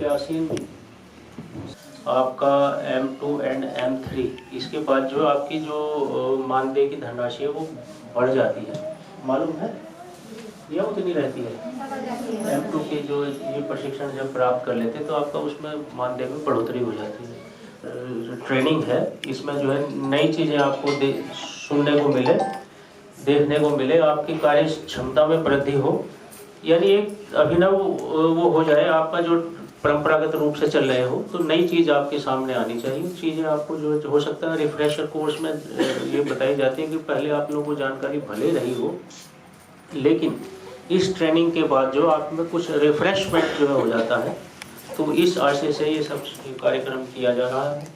81 आपका M2 and M3, इसके बाद जो आपकी जो मानदेय की धनराशि है वो बढ़ जाती है, मालूम है या उतनी रहती है? M2 के जो ये प्रशिक्षण जब प्राप्त कर लेते तो आपका उसमें मानदेय में बढ़ोतरी हो जाती है। ट्रेनिंग है, इसमें जो है नई चीज़ें आपको सुनने को मिले, देखने को मिले, आपकी कार्य क्षमता में वृद्धि हो, यानी एक अभिनव वो हो जाए, आपका जो परंपरागत रूप से चल रहे हो तो नई चीज़ आपके सामने आनी चाहिए। चीज़ें आपको जो हो सकता है रिफ्रेशर कोर्स में ये बताई जाती है कि पहले आप लोगों को जानकारी भले रही हो, लेकिन इस ट्रेनिंग के बाद जो आप में कुछ रिफ्रेशमेंट जो है हो जाता है। तो इस आशय से ये सब कार्यक्रम किया जा रहा है।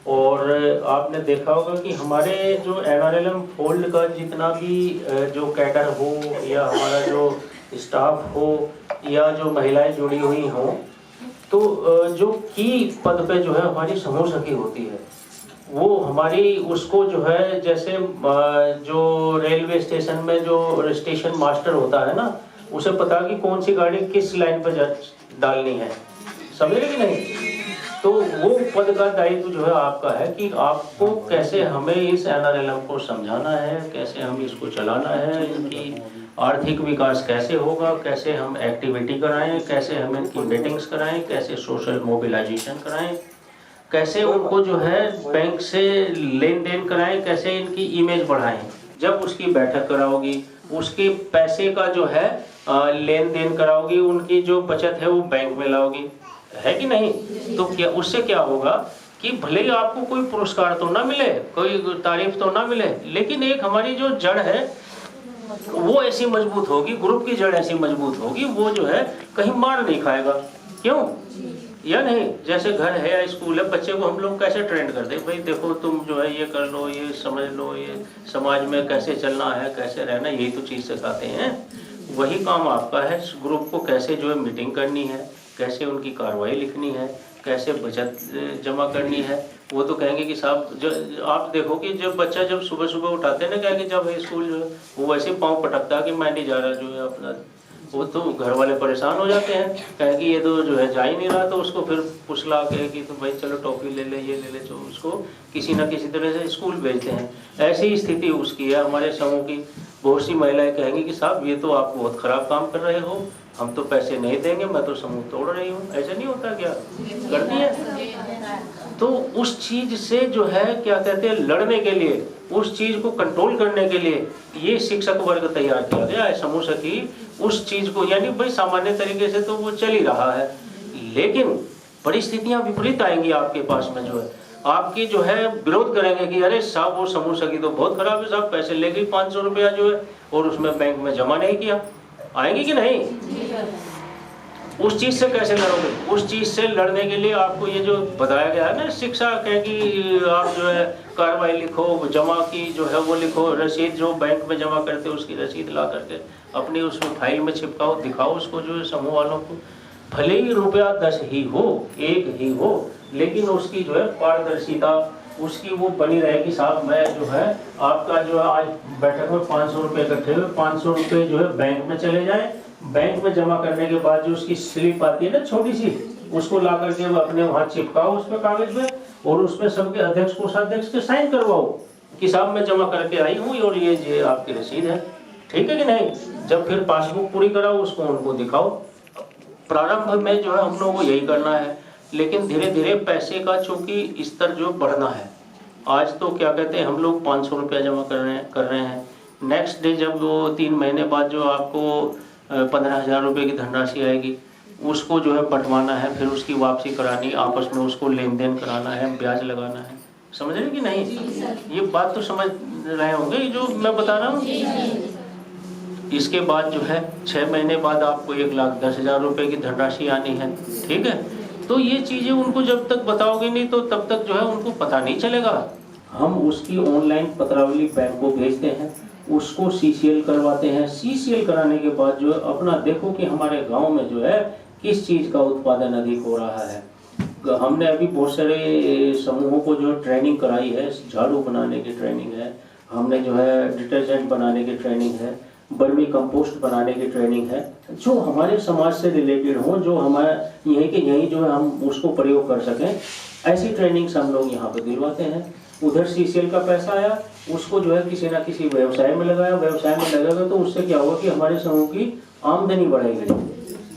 और आपने देखा होगा कि हमारे जो NRLM फोल्ड का जितना भी जो कैडर हो या हमारा जो स्टाफ हो या जो महिलाएं जुड़ी हुई हों, तो जो की पद पे जो है हमारी समूह सखी होती है, वो हमारी उसको जो है जैसे जो रेलवे स्टेशन में जो स्टेशन मास्टर होता है ना, उसे पता कि कौन सी गाड़ी किस लाइन पर डालनी है, समझ रहे कि नहीं? तो वो पद का दायित्व जो है आपका है कि आपको कैसे हमें इस NRLM को समझाना है, कैसे हम इसको चलाना है, इनकी आर्थिक विकास कैसे होगा, कैसे हम एक्टिविटी कराएं, कैसे हम इनकी मीटिंग्स कराएं, कैसे सोशल मोबिलाइजेशन कराएं, कैसे उनको जो है बैंक से लेन देन कराएं, कैसे इनकी इमेज बढ़ाएं। जब उसकी बैठक कराओगी, उसके पैसे का जो है लेन देन कराओगी, उनकी जो बचत है वो बैंक में लाओगी, है कि नहीं? तो क्या उससे क्या होगा कि भले ही आपको कोई पुरस्कार तो ना मिले, कोई तारीफ तो ना मिले, लेकिन एक हमारी जो जड़ है वो ऐसी मजबूत होगी, ग्रुप की जड़ ऐसी मजबूत होगी, वो जो है कहीं मार नहीं खाएगा। क्यों या नहीं? जैसे घर है या स्कूल है, बच्चे को हम लोग कैसे ट्रेंड करते हैं, भाई देखो तुम जो है ये कर लो, ये समझ लो, ये समाज में कैसे चलना है, कैसे रहना, यही तो चीज़ सिखाते हैं। वही काम आपका है, ग्रुप को कैसे जो है मीटिंग करनी है, कैसे उनकी कार्रवाई लिखनी है, कैसे बचत जमा करनी है। वो तो कहेंगे कि साहब जो आप देखो कि जब बच्चा जब सुबह सुबह उठाते हैं ना, कहेंगे जब स्कूल जो है वो वैसे पाँव पटकता है कि मैं नहीं जा रहा जो है अपना, वो तो घर वाले परेशान हो जाते हैं, कहें कि ये तो जो है जा ही नहीं रहा, तो उसको फिर पुछला के कि तो भाई चलो टॉफी ले ले, ये ले ले, तो उसको किसी ना किसी तरह से स्कूल भेजते हैं। ऐसी स्थिति उसकी है। हमारे समूह की बहुत सी महिलाएं कहेंगी कि साहब ये तो आप बहुत खराब काम कर रहे हो, हम तो पैसे नहीं देंगे, मैं तो समूह तोड़ रही हूँ। ऐसा नहीं होता क्या? करती है। तो उस चीज से जो है क्या कहते हैं, लड़ने के लिए, उस चीज को कंट्रोल करने के लिए ये शिक्षक वर्ग तैयार किया गया है, समूह सखी। उस चीज को यानी भाई सामान्य तरीके से तो वो चल ही रहा है, लेकिन परिस्थितियां विपरीत आएंगी आपके पास में, जो है आपकी जो है विरोध करेंगे कि अरे साहब वो समूह सखी तो बहुत खराब है साहब, पैसे ले गई 500 रुपया जो है और उसमें बैंक में जमा नहीं किया। आएंगे कि नहीं? उस चीज से कैसे लड़ोगे? उस चीज से लड़ने के लिए आपको ये जो बताया गया है ना, शिक्षा कहे कि आप जो है कार्रवाई लिखो, जमा की जो है वो लिखो, रसीद जो बैंक में जमा करते उसकी रसीद ला करके अपनी उसमें फाइल में चिपकाओ, दिखाओ उसको जो है समूह वालों को। भले ही रुपया 10 ही हो, 1 ही हो, लेकिन उसकी जो है पारदर्शिता उसकी वो बनी रहेगी। साहब मैं जो है आपका जो है आज बैठक में 500 रुपये इकट्ठे हुए, 500 रुपये जो है बैंक में चले जाए, बैंक में जमा करने के बाद जो उसकी स्लिप आती है ना छोटी सी, उसको ला करके अपने वहाँ चिपकाओ उस पर कागज में, और उसमें सबके अध्यक्ष कोषाध्यक्ष के साइन करवाओ कि साहब मैं जमा करके आई हूँ और ये आपकी रसीद है। ठीक है कि नहीं? जब फिर पासबुक पूरी कराओ उसको उनको दिखाओ। प्रारंभ में जो है हम लोगों को यही करना है, लेकिन धीरे धीरे पैसे का चूंकि स्तर जो बढ़ना है, आज तो क्या कहते हैं हम लोग 500 रुपया जमा कर रहे हैं, नेक्स्ट डे जब वो 3 महीने बाद जो आपको 15,000 रुपये की धनराशि आएगी, उसको जो है बंटवाना है, फिर उसकी वापसी करानी, आपस में उसको लेन देन कराना है, ब्याज लगाना है। समझ रहे कि नहीं? ये बात तो समझ रहे होंगे जो मैं बता रहा हूँ। इसके बाद जो है 6 महीने बाद आपको 1,10,000 रुपये की धनराशि आनी है। ठीक है? तो ये चीज़ें उनको जब तक बताओगे नहीं तो तब तक जो है उनको पता नहीं चलेगा। हम उसकी ऑनलाइन पत्रावली बैंक को भेजते हैं, उसको CCL करवाते हैं। CCL कराने के बाद जो है अपना देखो कि हमारे गांव में जो है किस चीज़ का उत्पादन अधिक हो रहा है। हमने अभी बहुत सारे समूहों को जो ट्रेनिंग कराई है, झाड़ू बनाने की ट्रेनिंग है, हमने जो है डिटर्जेंट बनाने की ट्रेनिंग है, वर्मी कंपोस्ट बनाने की ट्रेनिंग है, जो हमारे समाज से रिलेटेड हो, जो हमारे यहीं के यहीं जो है हम उसको प्रयोग कर सकें, ऐसी ट्रेनिंग्स हम लोग यहाँ पे दिलवाते हैं। उधर सीसीएल का पैसा आया, उसको जो है किसी ना किसी व्यवसाय में लगाया, व्यवसाय में लगेगा तो उससे क्या होगा कि हमारे समूह की आमदनी बढ़ेगी,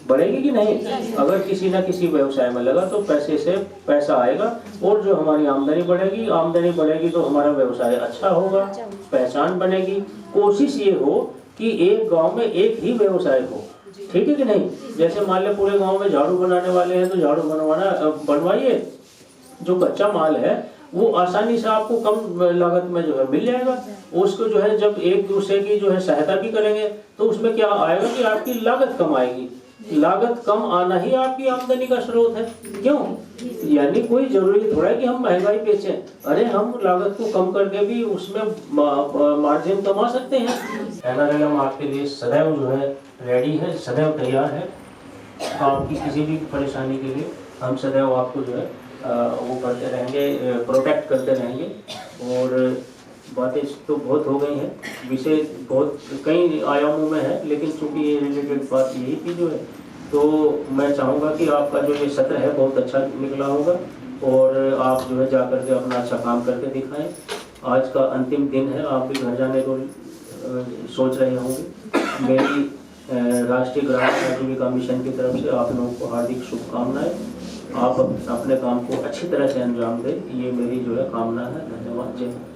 बढ़ेगी कि नहीं? अगर किसी ना किसी व्यवसाय में लगा तो पैसे से पैसा आएगा, और जो हमारी आमदनी बढ़ेगी तो हमारा व्यवसाय अच्छा होगा, पहचान बनेगी। कोशिश ये हो कि एक गांव में एक ही व्यवसाय हो, ठीक है कि नहीं? जैसे मान ले पूरे गांव में झाड़ू बनाने वाले हैं तो झाड़ू बनवाइए, जो कच्चा माल है वो आसानी से आपको कम लागत में जो है मिल जाएगा। उसको जो है जब एक दूसरे की जो है सहायता भी करेंगे तो उसमें क्या आएगा कि आपकी लागत कम आएगी। लागत कम आना ही आपकी आमदनी का स्रोत है। क्यों? यानी कोई जरूरी थोड़ा है कि हम महंगाई बेचें, अरे हम लागत को कम करके भी उसमें मार्जिन कमा सकते हैं। NRLM आपके लिए सदैव जो है रेडी है, सदैव तैयार है। आपकी किसी भी परेशानी के लिए हम सदैव आपको जो है वो करते रहेंगे, प्रोटेक्ट करते रहेंगे। और बातें तो बहुत हो गई हैं, विषय बहुत कई आयामों में है, लेकिन चूंकि ये रिलेटेड बात यही थी जो है, तो मैं चाहूँगा कि आपका जो ये सत्र है बहुत अच्छा निकला होगा, और आप जो है जा करके अपना अच्छा काम करके दिखाएं। आज का अंतिम दिन है, आप भी घर जाने को सोच रहे होंगे। मेरी राष्ट्रीय ग्रामीण आजीविका मिशन की तरफ से आप लोगों को हार्दिक शुभकामनाएं। आप अपने काम को अच्छी तरह से अंजाम दें, ये मेरी जो है कामना है। धन्यवाद। जय हिंद।